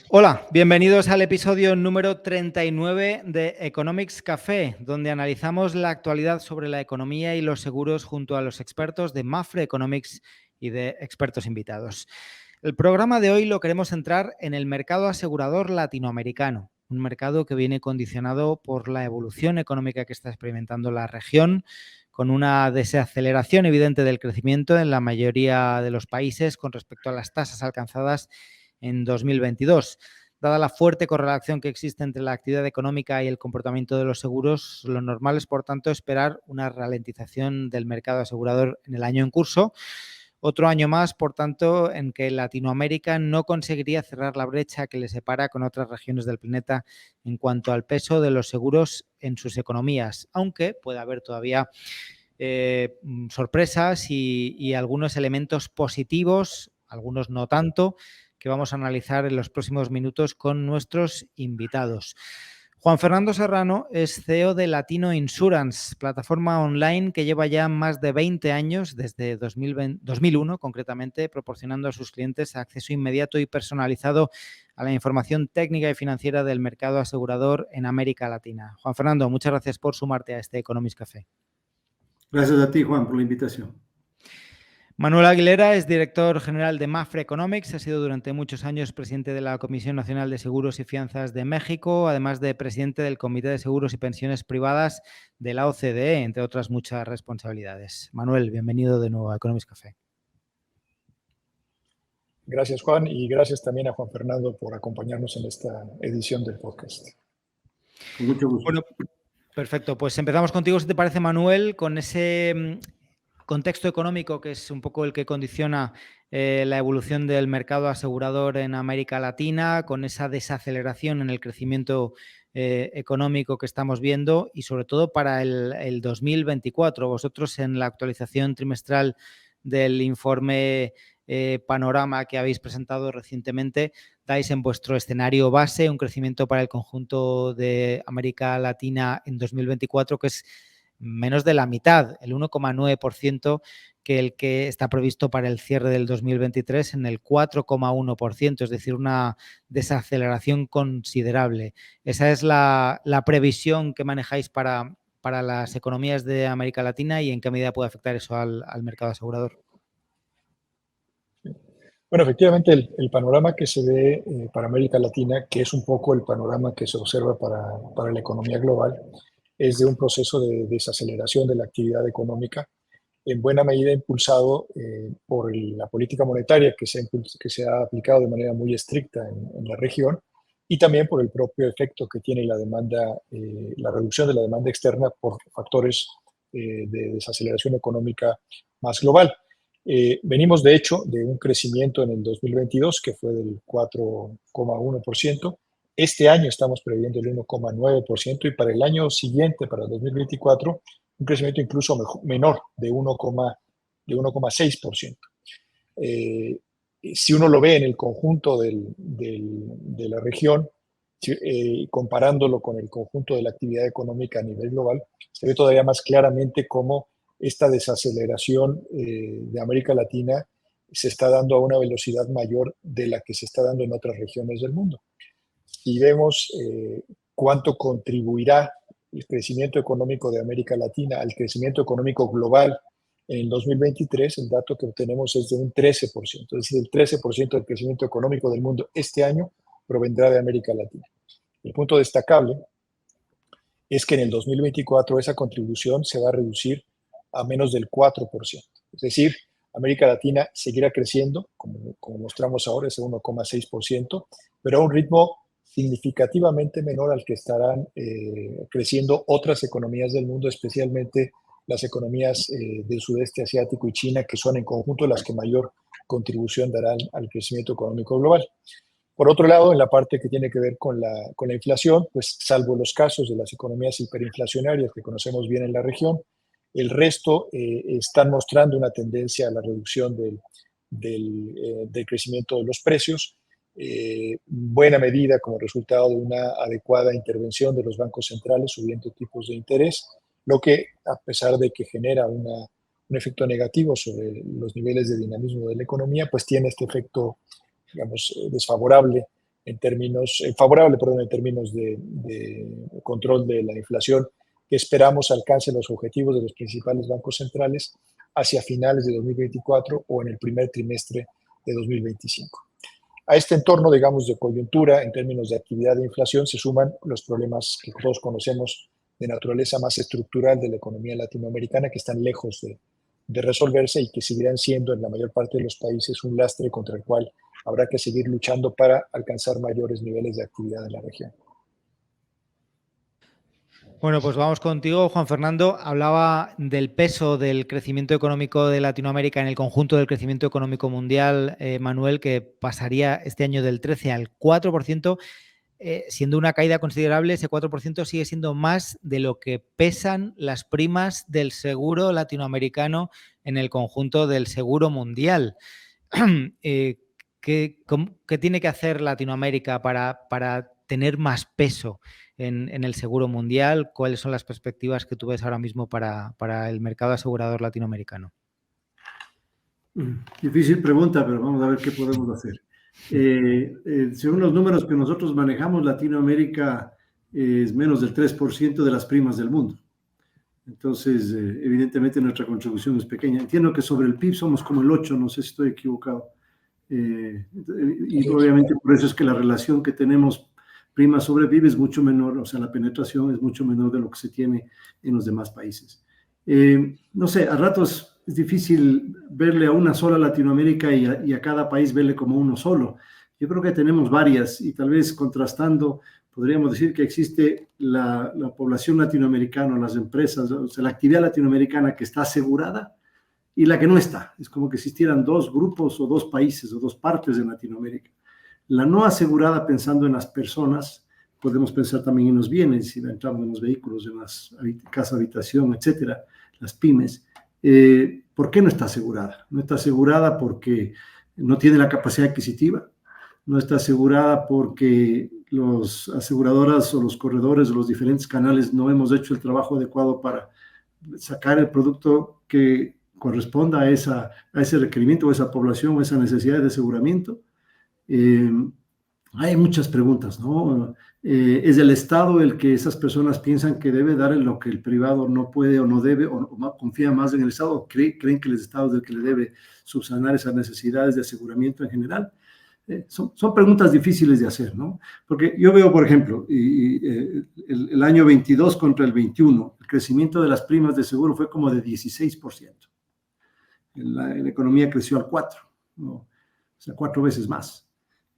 Hola, bienvenidos al episodio número 39 de Economics Café, donde analizamos la actualidad sobre la economía y los seguros junto a los expertos de Mapfre Economics y de expertos invitados. El programa de hoy lo queremos centrar en el mercado asegurador latinoamericano, un mercado que viene condicionado por la evolución económica que está experimentando la región, con una desaceleración evidente del crecimiento en la mayoría de los países con respecto a las tasas alcanzadas en 2022. Dada la fuerte correlación que existe entre la actividad económica y el comportamiento de los seguros, lo normal es, por tanto, esperar una ralentización del mercado asegurador en el año en curso. Otro año más, por tanto, en que Latinoamérica no conseguiría cerrar la brecha que le separa con otras regiones del planeta en cuanto al peso de los seguros en sus economías, aunque puede haber todavía sorpresas y algunos elementos positivos, algunos no tanto, que vamos a analizar en los próximos minutos con nuestros invitados. Juan Fernando Serrano es CEO de Latino Insurance, plataforma online que lleva ya más de 20 años, desde 2001 concretamente, proporcionando a sus clientes acceso inmediato y personalizado a la información técnica y financiera del mercado asegurador en América Latina. Juan Fernando, muchas gracias por sumarte a este Economics Café. Gracias a ti, Juan, por la invitación. Manuel Aguilera es director general de Mapfre Economics, ha sido durante muchos años presidente de la Comisión Nacional de Seguros y Fianzas de México, además de presidente del Comité de Seguros y Pensiones Privadas de la OCDE, entre otras muchas responsabilidades. Manuel, bienvenido de nuevo a Economics Café. Gracias, Juan, y gracias también a Juan Fernando por acompañarnos en esta edición del podcast. Con mucho gusto. Bueno, perfecto. Pues empezamos contigo, si te parece, Manuel, con ese contexto económico que es un poco el que condiciona la evolución del mercado asegurador en América Latina, con esa desaceleración en el crecimiento económico que estamos viendo y sobre todo para el 2024. Vosotros en la actualización trimestral del informe Panorama que habéis presentado recientemente, dais en vuestro escenario base un crecimiento para el conjunto de América Latina en 2024 que es menos de la mitad, el 1,9%, que el que está previsto para el cierre del 2023 en el 4,1%, es decir, una desaceleración considerable. Esa es la previsión que manejáis para las economías de América Latina y en qué medida puede afectar eso al mercado asegurador. Bueno, efectivamente, el panorama que se ve para América Latina, que es un poco el panorama que se observa para la economía global, es de un proceso de desaceleración de la actividad económica, en buena medida impulsado por la política monetaria que se ha aplicado de manera muy estricta en la región y también por el propio efecto que tiene la demanda, la reducción de la demanda externa por factores de desaceleración económica más global. Venimos, de hecho, de un crecimiento en el 2022 que fue del 4,1%. Este año estamos previendo el 1,9% y para el año siguiente, para 2024, un crecimiento incluso menor de 1,6%. Si uno lo ve en el conjunto de la región, comparándolo con el conjunto de la actividad económica a nivel global, se ve todavía más claramente cómo esta desaceleración de América Latina se está dando a una velocidad mayor de la que se está dando en otras regiones del mundo. Y vemos cuánto contribuirá el crecimiento económico de América Latina al crecimiento económico global en el 2023, el dato que obtenemos es de un 13%. Es decir, el 13% del crecimiento económico del mundo este año provendrá de América Latina. El punto destacable es que en el 2024 esa contribución se va a reducir a menos del 4%. Es decir, América Latina seguirá creciendo, como mostramos ahora, ese 1,6%, pero a un ritmo significativamente menor al que estarán creciendo otras economías del mundo, especialmente las economías del sudeste asiático y China, que son en conjunto las que mayor contribución darán al crecimiento económico global. Por otro lado, en la parte que tiene que ver con la inflación, pues salvo los casos de las economías hiperinflacionarias que conocemos bien en la región, el resto están mostrando una tendencia a la reducción del crecimiento de los precios, buena medida como resultado de una adecuada intervención de los bancos centrales subiendo tipos de interés, lo que, a pesar de que genera un efecto negativo sobre los niveles de dinamismo de la economía, pues tiene este efecto, digamos, desfavorable en términos, favorable, perdón, en términos de control de la inflación, que esperamos alcance los objetivos de los principales bancos centrales hacia finales de 2024 o en el primer trimestre de 2025. A este entorno, digamos, de coyuntura en términos de actividad de inflación se suman los problemas que todos conocemos de naturaleza más estructural de la economía latinoamericana, que están lejos de resolverse y que seguirán siendo en la mayor parte de los países un lastre contra el cual habrá que seguir luchando para alcanzar mayores niveles de actividad en la región. Bueno, pues vamos contigo, Juan Fernando. Hablaba del peso del crecimiento económico de Latinoamérica en el conjunto del crecimiento económico mundial, Manuel, que pasaría este año del 13 al 4%, siendo una caída considerable. Ese 4% sigue siendo más de lo que pesan las primas del seguro latinoamericano en el conjunto del seguro mundial. ¿Qué tiene que hacer Latinoamérica para tener más peso en el seguro mundial? ¿Cuáles son las perspectivas que tú ves ahora mismo para el mercado asegurador latinoamericano? Difícil pregunta, pero vamos a ver qué podemos hacer. Según los números que nosotros manejamos, Latinoamérica es menos del 3% de las primas del mundo. Entonces, evidentemente nuestra contribución es pequeña. Entiendo que sobre el PIB somos como el 8%, no sé si estoy equivocado. Y obviamente por eso es que la relación que tenemos prima sobre PIB es mucho menor, o sea, la penetración es mucho menor de lo que se tiene en los demás países. No sé, a ratos es difícil verle a una sola Latinoamérica y a cada país verle como uno solo. Yo creo que tenemos varias y tal vez contrastando podríamos decir que existe la población latinoamericana, las empresas, o sea, la actividad latinoamericana que está asegurada y la que no está. Es como que existieran dos grupos o dos países o dos partes de Latinoamérica. La no asegurada, pensando en las personas, podemos pensar también en los bienes, si entramos en los vehículos, en las casa, habitación, etcétera, las pymes. ¿Por qué no está asegurada? No está asegurada porque no tiene la capacidad adquisitiva, no está asegurada porque las aseguradoras o los corredores o los diferentes canales no hemos hecho el trabajo adecuado para sacar el producto que corresponda a ese requerimiento o a esa población o a esa necesidad de aseguramiento. Hay muchas preguntas, ¿no? ¿Es el Estado el que esas personas piensan que debe dar en lo que el privado no puede o no debe, o confía más en el Estado, o creen que el Estado es el que le debe subsanar esas necesidades de aseguramiento en general? Son preguntas difíciles de hacer, ¿no? Porque yo veo, por ejemplo, el año 22 contra el 21, el crecimiento de las primas de seguro fue como de 16%. La economía creció al 4%, ¿no? O sea, 4 veces más.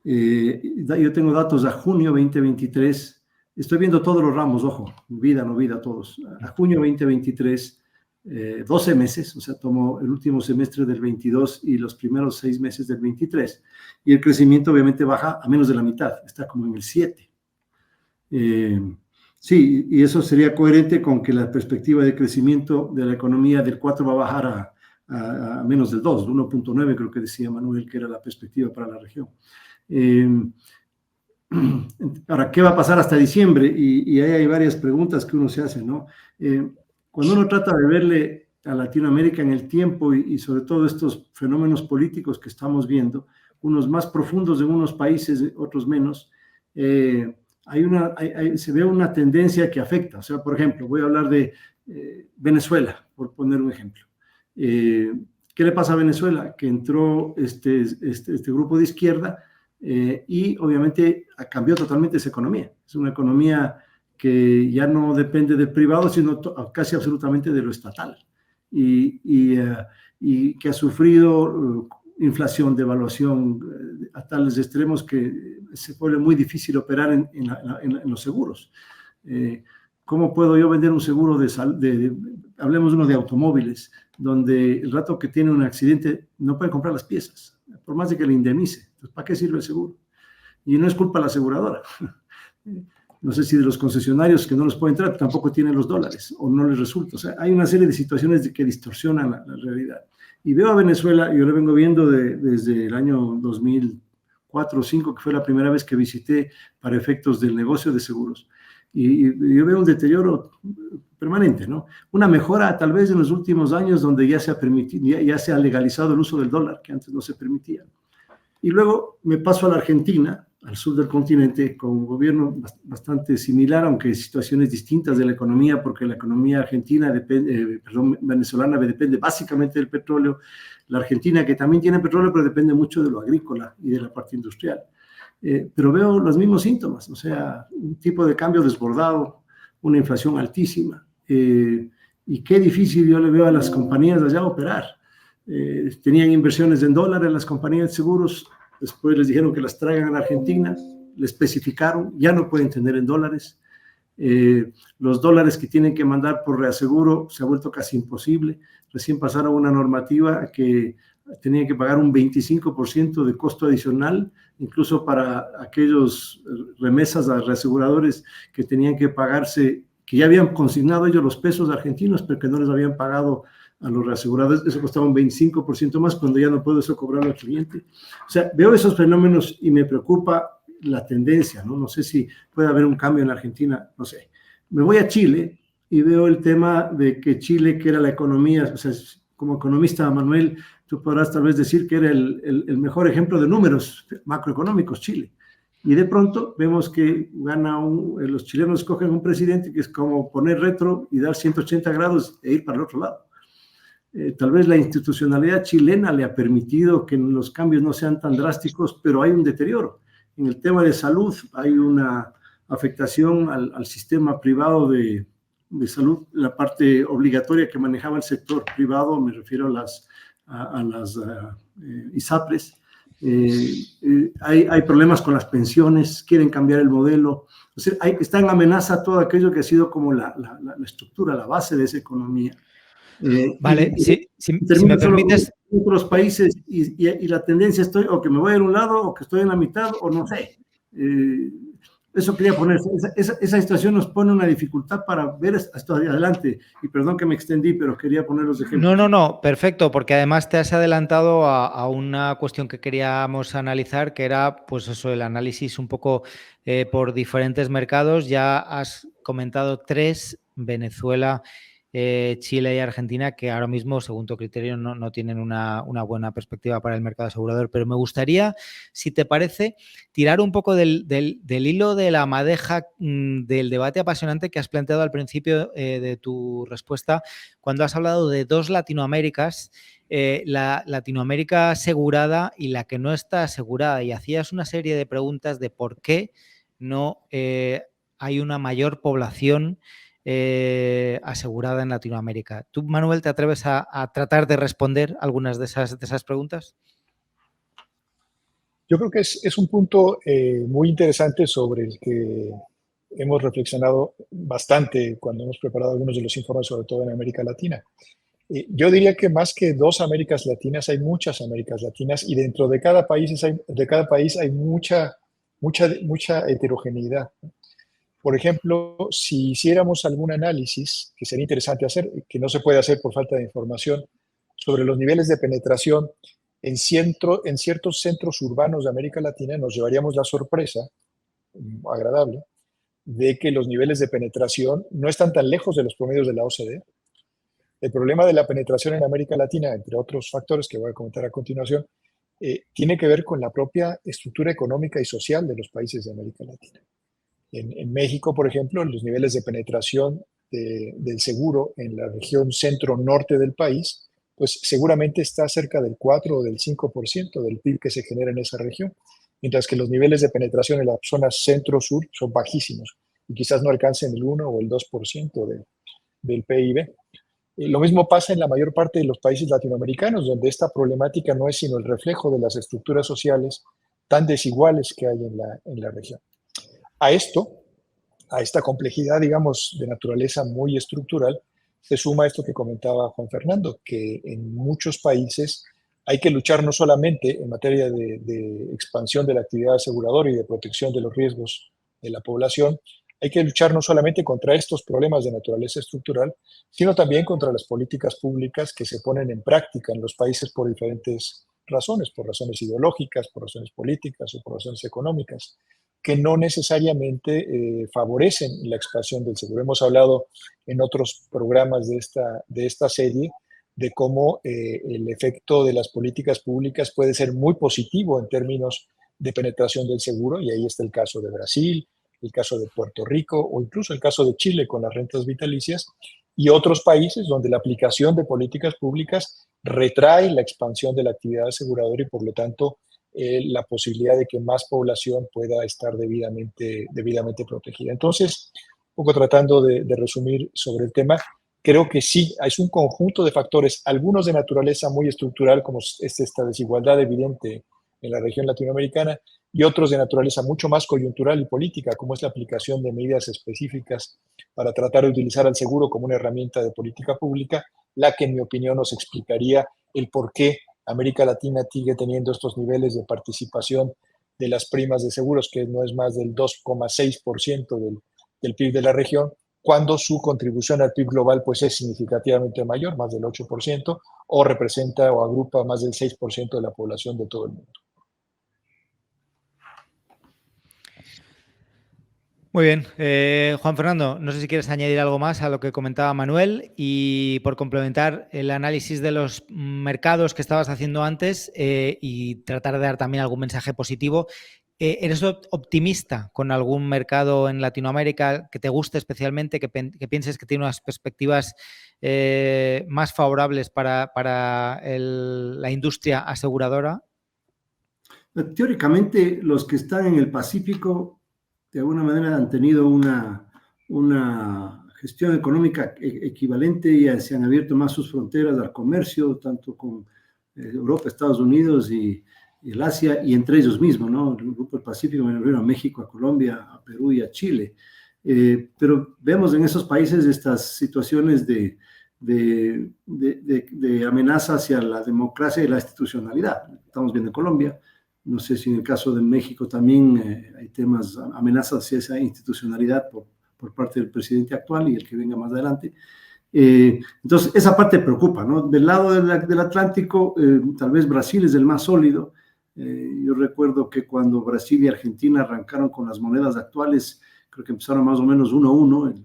Yo tengo datos a junio 2023, estoy viendo todos los ramos, ojo, vida, no vida, todos. A junio 2023, 12 meses, o sea, tomo el último semestre del 22 y los primeros 6 meses del 23. Y el crecimiento obviamente baja a menos de la mitad, está como en el 7. Sí, y eso sería coherente con que la perspectiva de crecimiento de la economía del 4 va a bajar a menos del 2, 1.9 creo que decía Manuel, que era la perspectiva para la región. Ahora, ¿qué va a pasar hasta diciembre? Y ahí hay varias preguntas que uno se hace, ¿no? Cuando uno trata de verle a Latinoamérica en el tiempo y sobre todo estos fenómenos políticos que estamos viendo, unos más profundos en unos países, otros menos, se ve una tendencia que afecta. O sea, por ejemplo, voy a hablar de Venezuela, por poner un ejemplo. ¿Qué le pasa a Venezuela? Que entró este grupo de izquierda y obviamente cambió totalmente esa economía. Es una economía que ya no depende del privado, sino casi absolutamente de lo estatal. Y que ha sufrido inflación, devaluación a tales extremos que se vuelve muy difícil operar en los seguros. ¿Cómo puedo yo vender un seguro hablemos uno de automóviles, donde el rato que tiene un accidente no puede comprar las piezas, por más de que le indemnice? Entonces, ¿para qué sirve el seguro? Y no es culpa de la aseguradora. No sé si de los concesionarios que no los pueden entrar, tampoco tienen los dólares o no les resulta. O sea, hay una serie de situaciones que distorsionan la realidad. Y veo a Venezuela, yo lo vengo viendo desde el año 2004 o 2005, que fue la primera vez que visité para efectos del negocio de seguros. Y yo veo un deterioro permanente, ¿no? Una mejora tal vez en los últimos años donde ya se ha legalizado el uso del dólar, que antes no se permitía. Y luego me paso a la Argentina, al sur del continente, con un gobierno bastante similar, aunque situaciones distintas de la economía, porque la economía argentina venezolana depende básicamente del petróleo. La Argentina, que también tiene petróleo, pero depende mucho de lo agrícola y de la parte industrial. Pero veo los mismos síntomas, o sea, un tipo de cambio desbordado, una inflación altísima, y qué difícil yo le veo a las compañías allá operar. Tenían inversiones en dólares las compañías de seguros, después les dijeron que las traigan a Argentina, le especificaron, ya no pueden tener en dólares. Los dólares que tienen que mandar por reaseguro se ha vuelto casi imposible. Recién pasaron una normativa que tenían que pagar un 25% de costo adicional, incluso para aquellos remesas a reaseguradores que tenían que pagarse, que ya habían consignado ellos los pesos argentinos, pero que no les habían pagado a los reaseguradores. Eso costaba un 25% más cuando ya no puedo eso cobrarlo al cliente. O sea, veo esos fenómenos y me preocupa la tendencia, ¿no? No sé si puede haber un cambio en la Argentina, no sé. Me voy a Chile y veo el tema de que Chile, que era la economía, o sea, como economista, Manuel, tú podrás tal vez decir que era el mejor ejemplo de números macroeconómicos, Chile. Y de pronto vemos que los chilenos escogen un presidente que es como poner retro y dar 180 grados e ir para el otro lado. Tal vez la institucionalidad chilena le ha permitido que los cambios no sean tan drásticos, pero hay un deterioro. En el tema de salud hay una afectación al sistema privado de salud, la parte obligatoria que manejaba el sector privado, me refiero a las ISAPRES. Hay problemas con las pensiones, quieren cambiar el modelo. O sea, está en amenaza todo aquello que ha sido como la estructura, la base de esa economía. Vale, si me permites. Otros países y la tendencia estoy o que me voy a un lado o que estoy en la mitad o no sé. Eso quería poner, esa situación nos pone una dificultad para ver hasta adelante. Y perdón que me extendí, pero quería poner los ejemplos. No, perfecto, porque además te has adelantado a una cuestión que queríamos analizar, que era, pues eso, el análisis un poco por diferentes mercados. Ya has comentado 3, Venezuela, Chile y Argentina, que ahora mismo, según tu criterio, no tienen una buena perspectiva para el mercado asegurador. Pero me gustaría, si te parece, tirar un poco del hilo de la madeja del debate apasionante que has planteado al principio de tu respuesta, cuando has hablado de 2 Latinoaméricas, la Latinoamérica asegurada y la que no está asegurada. Y hacías una serie de preguntas de por qué no hay una mayor población asegurada en Latinoamérica. ¿Tú, Manuel, te atreves a tratar de responder algunas de esas preguntas? Yo creo que es un punto muy interesante sobre el que hemos reflexionado bastante cuando hemos preparado algunos de los informes, sobre todo en América Latina. Yo diría que más que 2 Américas Latinas, hay muchas Américas Latinas, y dentro de cada país hay mucha heterogeneidad. Por ejemplo, si hiciéramos algún análisis, que sería interesante hacer, que no se puede hacer por falta de información, sobre los niveles de penetración en ciertos centros urbanos de América Latina, nos llevaríamos la sorpresa agradable de que los niveles de penetración no están tan lejos de los promedios de la OCDE. El problema de la penetración en América Latina, entre otros factores que voy a comentar a continuación, tiene que ver con la propia estructura económica y social de los países de América Latina. En México, por ejemplo, los niveles de penetración del seguro en la región centro-norte del país, pues seguramente está cerca del 4 o del 5% del PIB que se genera en esa región, mientras que los niveles de penetración en la zona centro-sur son bajísimos y quizás no alcancen el 1 o el 2% del PIB. Lo mismo pasa en la mayor parte de los países latinoamericanos, donde esta problemática no es sino el reflejo de las estructuras sociales tan desiguales que hay en la región. A esta complejidad, digamos, de naturaleza muy estructural, se suma esto que comentaba Juan Fernando, que en muchos países hay que luchar no solamente en materia de expansión de la actividad aseguradora y de protección de los riesgos de la población, hay que luchar no solamente contra estos problemas de naturaleza estructural, sino también contra las políticas públicas que se ponen en práctica en los países por diferentes razones, por razones ideológicas, por razones políticas o por razones económicas, que no necesariamente favorecen la expansión del seguro. Hemos hablado en otros programas de esta serie de cómo el efecto de las políticas públicas puede ser muy positivo en términos de penetración del seguro, y ahí está el caso de Brasil, el caso de Puerto Rico o incluso el caso de Chile con las rentas vitalicias, y otros países donde la aplicación de políticas públicas retrae la expansión de la actividad aseguradora y por lo tanto la posibilidad de que más población pueda estar debidamente protegida. Entonces, un poco tratando de resumir sobre el tema, creo que sí, es un conjunto de factores, algunos de naturaleza muy estructural, como es esta desigualdad evidente en la región latinoamericana, y otros de naturaleza mucho más coyuntural y política, como es la aplicación de medidas específicas para tratar de utilizar al seguro como una herramienta de política pública, la que en mi opinión nos explicaría el por qué América Latina sigue teniendo estos niveles de participación de las primas de seguros, que no es más del 2,6% del PIB de la región, cuando su contribución al PIB global pues es significativamente mayor, más del 8%, o representa o agrupa más del 6% de la población de todo el mundo. Muy bien. Juan Fernando, no sé si quieres añadir algo más a lo que comentaba Manuel y por complementar el análisis de los mercados que estabas haciendo antes y tratar de dar también algún mensaje positivo. ¿Eres optimista con algún mercado en Latinoamérica que te guste especialmente, que pienses que tiene unas perspectivas más favorables para la industria aseguradora? Teóricamente, los que están en el Pacífico de alguna manera han tenido una gestión económica equivalente y se han abierto más sus fronteras al comercio, tanto con Europa, Estados Unidos y el Asia, y entre ellos mismos, ¿no? El Grupo del Pacífico me refiero a México, a Colombia, a Perú y a Chile. Pero vemos en esos países estas situaciones de amenaza hacia la democracia y la institucionalidad. Estamos viendo en Colombia. No sé si en el caso de México también hay temas, amenazas hacia esa institucionalidad por parte del presidente actual y el que venga más adelante. Entonces, esa parte preocupa, ¿no? Del lado del Atlántico, tal vez Brasil es el más sólido. Yo recuerdo que cuando Brasil y Argentina arrancaron con las monedas actuales, creo que empezaron más o menos 1-1.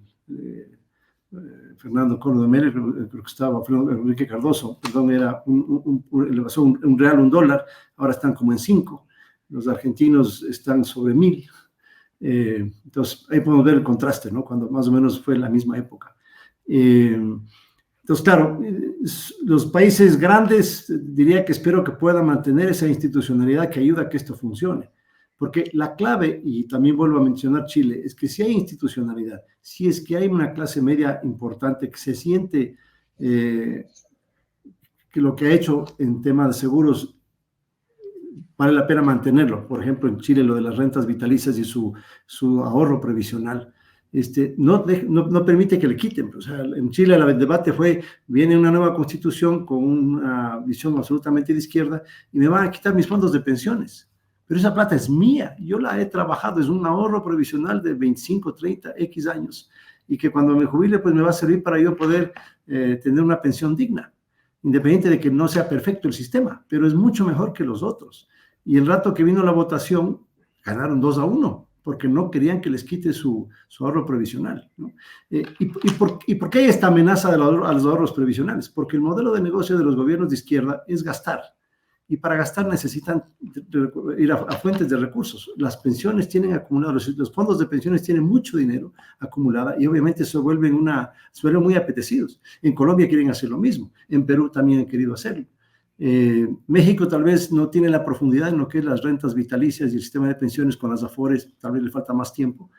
Fernando Collor de Mello, creo que estaba, Enrique Cardoso, perdón, le pasó un real, $1, ahora están como en 5. Los argentinos están sobre 1.000. Entonces, ahí podemos ver el contraste, ¿no? Cuando más o menos fue la misma época. Entonces, claro, los países grandes, diría que espero que puedan mantener esa institucionalidad que ayuda a que esto funcione. Porque la clave, y también vuelvo a mencionar Chile, es que si hay institucionalidad, si es que hay una clase media importante que se siente que lo que ha hecho en temas de seguros vale la pena mantenerlo. Por ejemplo, en Chile lo de las rentas vitalicias y su ahorro previsional. No permite que le quiten. O sea, en Chile el debate fue, viene una nueva constitución con una visión absolutamente de izquierda y me van a quitar mis fondos de pensiones. Pero esa plata es mía, yo la he trabajado, es un ahorro provisional de 25, 30, X años, y que cuando me jubile, pues me va a servir para yo poder tener una pensión digna, independiente de que no sea perfecto el sistema, pero es mucho mejor que los otros. Y el rato que vino la votación, ganaron 2-1, porque no querían que les quite su ahorro previsional, ¿no? ¿Y por qué hay esta amenaza a los ahorros previsionales? Porque el modelo de negocio de los gobiernos de izquierda es gastar. Y para gastar necesitan ir a fuentes de recursos. Las pensiones tienen acumulados, los fondos de pensiones tienen mucho dinero acumulado y obviamente se vuelven muy apetecidos. En Colombia quieren hacer lo mismo, en Perú también han querido hacerlo. México tal vez no tiene la profundidad en lo que es las rentas vitalicias y el sistema de pensiones con las Afores, tal vez le falta más tiempo,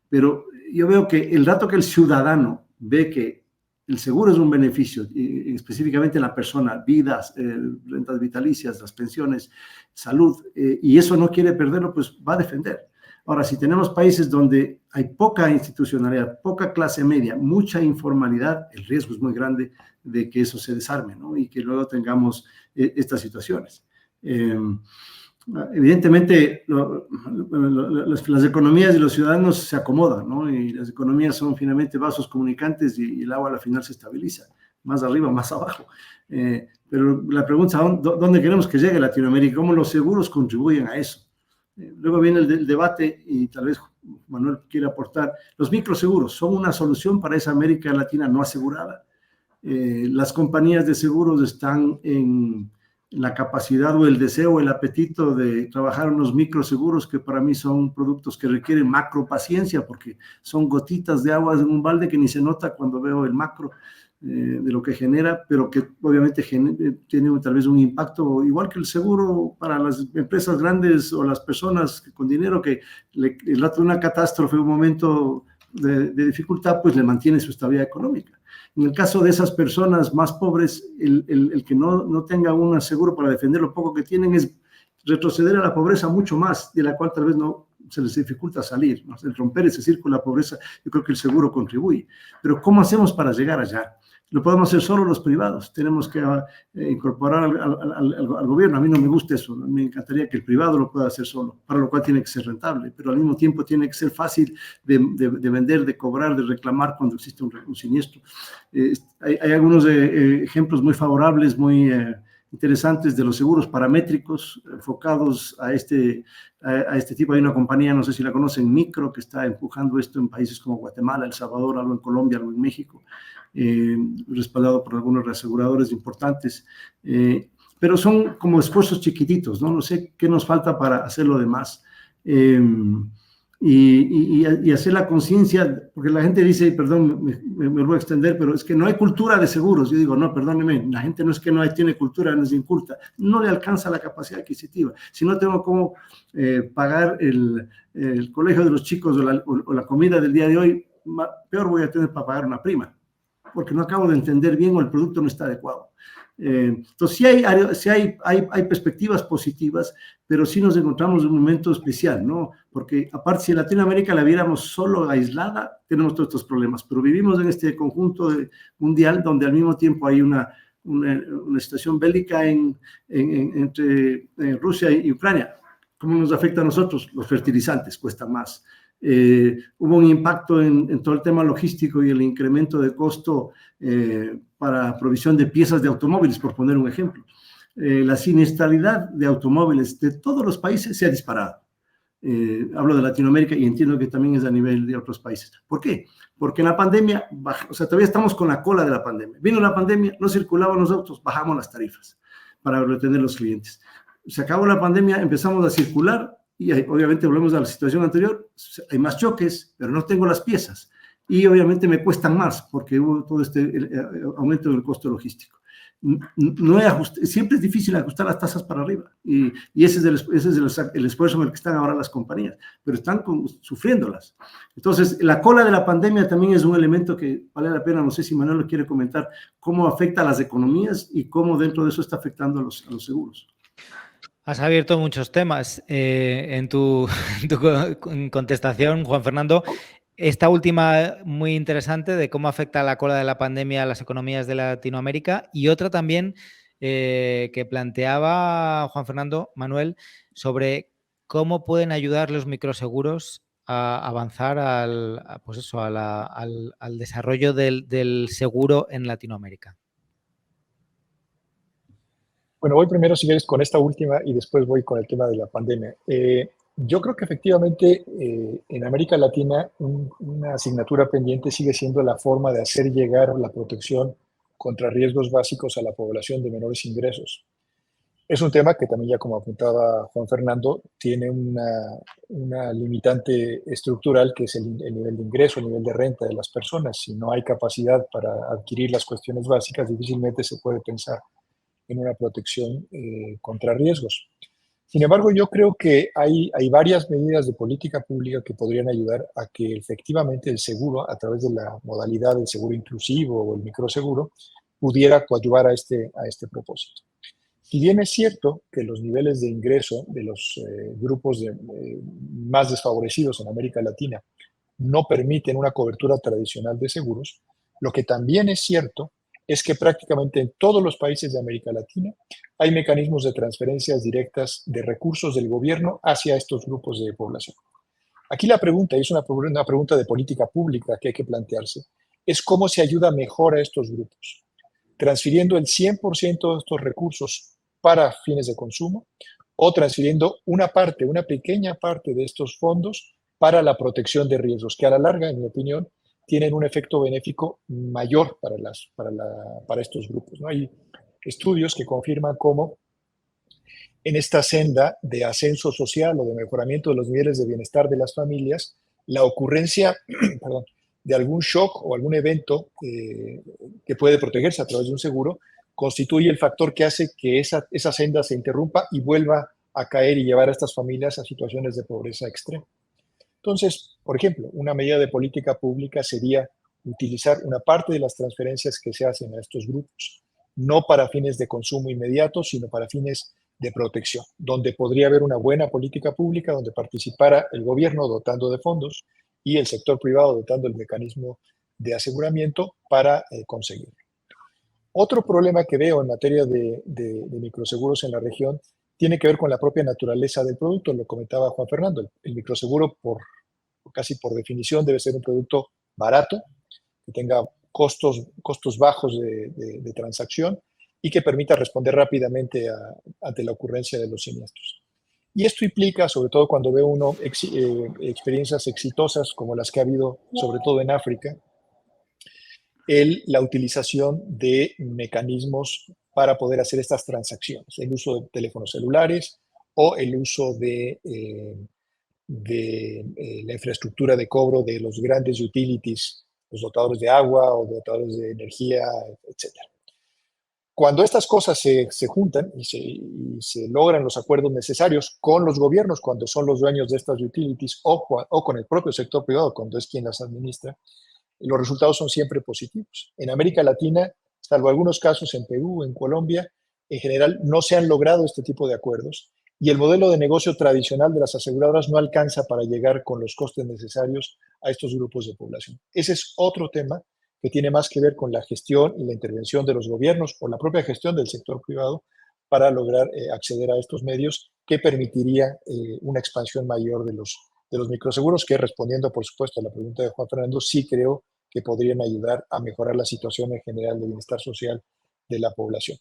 pero yo veo que el rato que el ciudadano ve que el seguro es un beneficio, y específicamente la persona, vidas, rentas vitalicias, las pensiones, salud, y eso no quiere perderlo, pues va a defender. Ahora, si tenemos países donde hay poca institucionalidad, poca clase media, mucha informalidad, el riesgo es muy grande de que eso se desarme, ¿no? Y que luego tengamos estas situaciones. Evidentemente, las economías y los ciudadanos se acomodan, ¿no? Y las economías son finalmente vasos comunicantes y el agua al final se estabiliza, más arriba, más abajo. Pero la pregunta es, ¿dónde queremos que llegue Latinoamérica? ¿Cómo los seguros contribuyen a eso? Luego viene el debate, y tal vez Manuel quiere aportar. Los microseguros son una solución para esa América Latina no asegurada. Las compañías de seguros están en la capacidad o el deseo o el apetito de trabajar unos microseguros que para mí son productos que requieren macro paciencia, porque son gotitas de agua en un balde que ni se nota cuando veo el macro de lo que genera, pero que obviamente tiene tal vez un impacto igual que el seguro para las empresas grandes o las personas con dinero que el rato de una catástrofe, un momento de dificultad, pues le mantiene su estabilidad económica. En el caso de esas personas más pobres, el que no tenga un seguro para defender lo poco que tienen es retroceder a la pobreza mucho más, de la cual tal vez no se les dificulta salir, ¿no? El romper ese círculo de la pobreza, yo creo que el seguro contribuye. Pero ¿cómo hacemos para llegar allá? Lo podemos hacer solo los privados, tenemos que incorporar al gobierno. A mí no me gusta eso, me encantaría que el privado lo pueda hacer solo, para lo cual tiene que ser rentable, pero al mismo tiempo tiene que ser fácil de vender, de cobrar, de reclamar cuando existe un siniestro. Hay algunos ejemplos muy favorables, muy interesantes de los seguros paramétricos enfocados a este tipo. Hay una compañía, no sé si la conocen, Micro, que está empujando esto en países como Guatemala, El Salvador, algo en Colombia, algo en México, respaldado por algunos reaseguradores importantes, pero son como esfuerzos chiquititos, ¿no? No sé qué nos falta para hacer lo demás. Y hacer la conciencia, porque la gente dice, perdón, me voy a extender, pero es que no hay cultura de seguros. Yo digo, no, perdóneme, la gente no es que no tiene cultura, no es inculta, no le alcanza la capacidad adquisitiva. Si no tengo cómo pagar el colegio de los chicos o la comida del día de hoy, peor voy a tener para pagar una prima, porque no acabo de entender bien o el producto no está adecuado. Entonces, sí hay perspectivas positivas, pero sí nos encontramos en un momento especial, ¿no? Porque aparte, si en Latinoamérica la viéramos solo aislada, tenemos todos estos problemas, pero vivimos en este conjunto mundial donde al mismo tiempo hay una situación bélica entre Rusia y Ucrania. ¿Cómo nos afecta a nosotros? Los fertilizantes cuestan más. Hubo un impacto en todo el tema logístico y el incremento de costo para provisión de piezas de automóviles, por poner un ejemplo. La siniestralidad de automóviles de todos los países se ha disparado. Hablo de Latinoamérica y entiendo que también es a nivel de otros países. ¿Por qué? Porque en la pandemia, o sea, todavía estamos con la cola de la pandemia. Vino la pandemia, no circulaban los autos, bajamos las tarifas para retener los clientes. Se acabó la pandemia, empezamos a circular, y obviamente volvemos a la situación anterior, hay más choques, pero no tengo las piezas. Y obviamente me cuestan más porque hubo todo este aumento del costo logístico. Siempre es difícil ajustar las tasas para arriba. Y ese es el esfuerzo en el que están ahora las compañías, pero están sufriéndolas. Entonces, la cola de la pandemia también es un elemento que vale la pena, no sé si Manuel lo quiere comentar, cómo afecta a las economías y cómo dentro de eso está afectando a los seguros. Has abierto muchos temas en tu contestación, Juan Fernando. Esta última muy interesante de cómo afecta la cola de la pandemia a las economías de Latinoamérica, y otra también que planteaba Juan Fernando, Manuel, sobre cómo pueden ayudar los microseguros a avanzar al desarrollo del seguro en Latinoamérica. Bueno, voy primero, si quieres, con esta última y después voy con el tema de la pandemia. Yo creo que efectivamente en América Latina una asignatura pendiente sigue siendo la forma de hacer llegar la protección contra riesgos básicos a la población de menores ingresos. Es un tema que también, ya como apuntaba Juan Fernando, tiene una limitante estructural, que es el nivel de ingreso, el nivel de renta de las personas. Si no hay capacidad para adquirir las cuestiones básicas, difícilmente se puede pensar en una protección contra riesgos. Sin embargo, yo creo que hay varias medidas de política pública que podrían ayudar a que efectivamente el seguro, a través de la modalidad del seguro inclusivo o el microseguro, pudiera coadyuvar a este propósito. Si bien es cierto que los niveles de ingreso de los grupos más desfavorecidos en América Latina no permiten una cobertura tradicional de seguros, lo que también es cierto es que prácticamente en todos los países de América Latina hay mecanismos de transferencias directas de recursos del gobierno hacia estos grupos de población. Aquí la pregunta, y es una pregunta de política pública que hay que plantearse, es cómo se ayuda mejor a estos grupos, transfiriendo el 100% de estos recursos para fines de consumo, o transfiriendo una pequeña parte de estos fondos para la protección de riesgos, que a la larga, en mi opinión, tienen un efecto benéfico mayor para estos grupos, ¿no? Hay estudios que confirman cómo en esta senda de ascenso social o de mejoramiento de los niveles de bienestar de las familias, la ocurrencia perdón, de algún shock o algún evento que puede protegerse a través de un seguro constituye el factor que hace que esa senda se interrumpa y vuelva a caer y llevar a estas familias a situaciones de pobreza extrema. Entonces, por ejemplo, una medida de política pública sería utilizar una parte de las transferencias que se hacen a estos grupos, no para fines de consumo inmediato, sino para fines de protección, donde podría haber una buena política pública, donde participara el gobierno dotando de fondos y el sector privado dotando el mecanismo de aseguramiento para conseguirlo. Otro problema que veo en materia de microseguros en la región tiene que ver con la propia naturaleza del producto, lo comentaba Juan Fernando. El microseguro, casi por definición, debe ser un producto barato, que tenga costos bajos de transacción y que permita responder rápidamente ante la ocurrencia de los siniestros. Y esto implica, sobre todo cuando ve uno experiencias exitosas como las que ha habido, sobre todo en África, la utilización de mecanismos para poder hacer estas transacciones, el uso de teléfonos celulares o el uso de la infraestructura de cobro de los grandes utilities, los dotadores de agua o dotadores de energía, etc. Cuando estas cosas se juntan y se logran los acuerdos necesarios con los gobiernos, cuando son los dueños de estas utilities, o con el propio sector privado, cuando es quien las administra, los resultados son siempre positivos. En América Latina, salvo algunos casos en Perú, en Colombia, en general no se han logrado este tipo de acuerdos y el modelo de negocio tradicional de las aseguradoras no alcanza para llegar con los costes necesarios a estos grupos de población. Ese es otro tema que tiene más que ver con la gestión y la intervención de los gobiernos o la propia gestión del sector privado para lograr acceder a estos medios que permitiría una expansión mayor de los microseguros, que respondiendo, por supuesto, a la pregunta de Juan Fernando, sí creo que podrían ayudar a mejorar la situación en general de bienestar social de la población.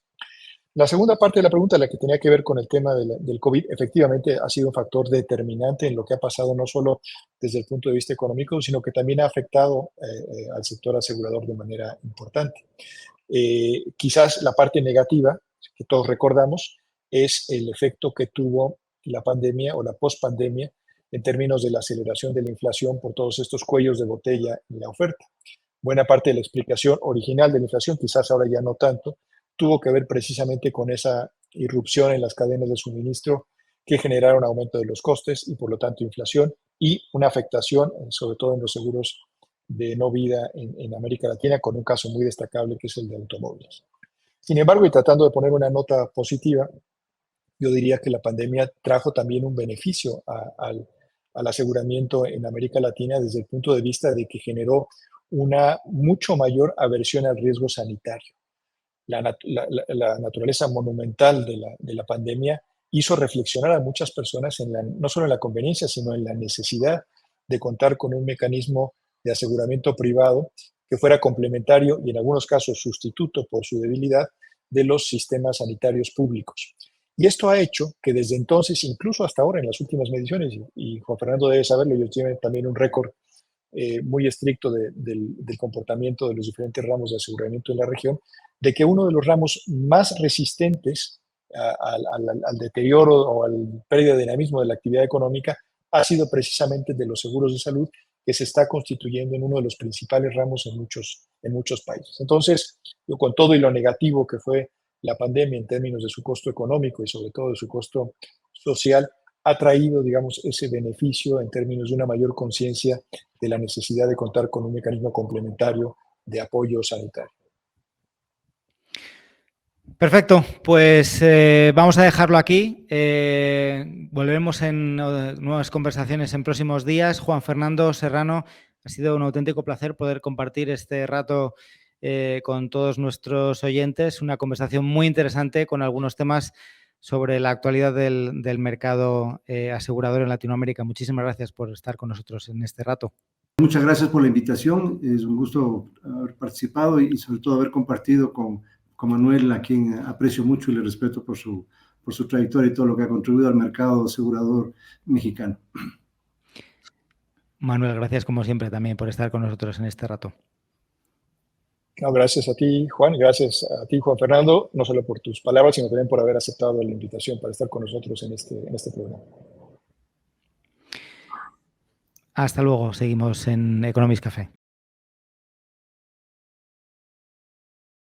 La segunda parte de la pregunta, la que tenía que ver con el tema del COVID, efectivamente ha sido un factor determinante en lo que ha pasado no solo desde el punto de vista económico, sino que también ha afectado al sector asegurador de manera importante. Quizás la parte negativa, que todos recordamos, es el efecto que tuvo la pandemia o la pospandemia en términos de la aceleración de la inflación por todos estos cuellos de botella en la oferta. Buena parte de la explicación original de la inflación, quizás ahora ya no tanto, tuvo que ver precisamente con esa irrupción en las cadenas de suministro que generaron aumento de los costes y por lo tanto inflación y una afectación, sobre todo en los seguros de no vida en América Latina, con un caso muy destacable que es el de automóviles. Sin embargo, y tratando de poner una nota positiva, yo diría que la pandemia trajo también un beneficio al aseguramiento en América Latina desde el punto de vista de que generó una mucho mayor aversión al riesgo sanitario. La naturaleza monumental de la pandemia hizo reflexionar a muchas personas no solo en la conveniencia, sino en la necesidad de contar con un mecanismo de aseguramiento privado que fuera complementario y en algunos casos sustituto por su debilidad de los sistemas sanitarios públicos. Y esto ha hecho que desde entonces, incluso hasta ahora en las últimas mediciones, y Juan Fernando debe saberlo, ellos tienen también un récord muy estricto del comportamiento de los diferentes ramos de aseguramiento en la región, de que uno de los ramos más resistentes al deterioro o al pérdida de dinamismo de la actividad económica ha sido precisamente de los seguros de salud, que se está constituyendo en uno de los principales ramos en muchos países. Entonces, yo con todo y lo negativo que fue la pandemia en términos de su costo económico y sobre todo de su costo social, ha traído, digamos, ese beneficio en términos de una mayor conciencia de la necesidad de contar con un mecanismo complementario de apoyo sanitario. Perfecto, pues vamos a dejarlo aquí. Volveremos en nuevas conversaciones en próximos días. Juan Fernando Serrano, ha sido un auténtico placer poder compartir este rato con todos nuestros oyentes. Una conversación muy interesante con algunos temas sobre la actualidad del mercado asegurador en Latinoamérica. Muchísimas gracias por estar con nosotros en este rato. Muchas gracias por la invitación. Es un gusto haber participado y sobre todo haber compartido con Manuel, a quien aprecio mucho y le respeto por su por su trayectoria y todo lo que ha contribuido al mercado asegurador mexicano. Manuel, gracias como siempre también por estar con nosotros en este rato. No, gracias a ti, Juan, gracias a ti, Juan Fernando, no solo por tus palabras, sino también por haber aceptado la invitación para estar con nosotros en este programa. Hasta luego, seguimos en Economics Café.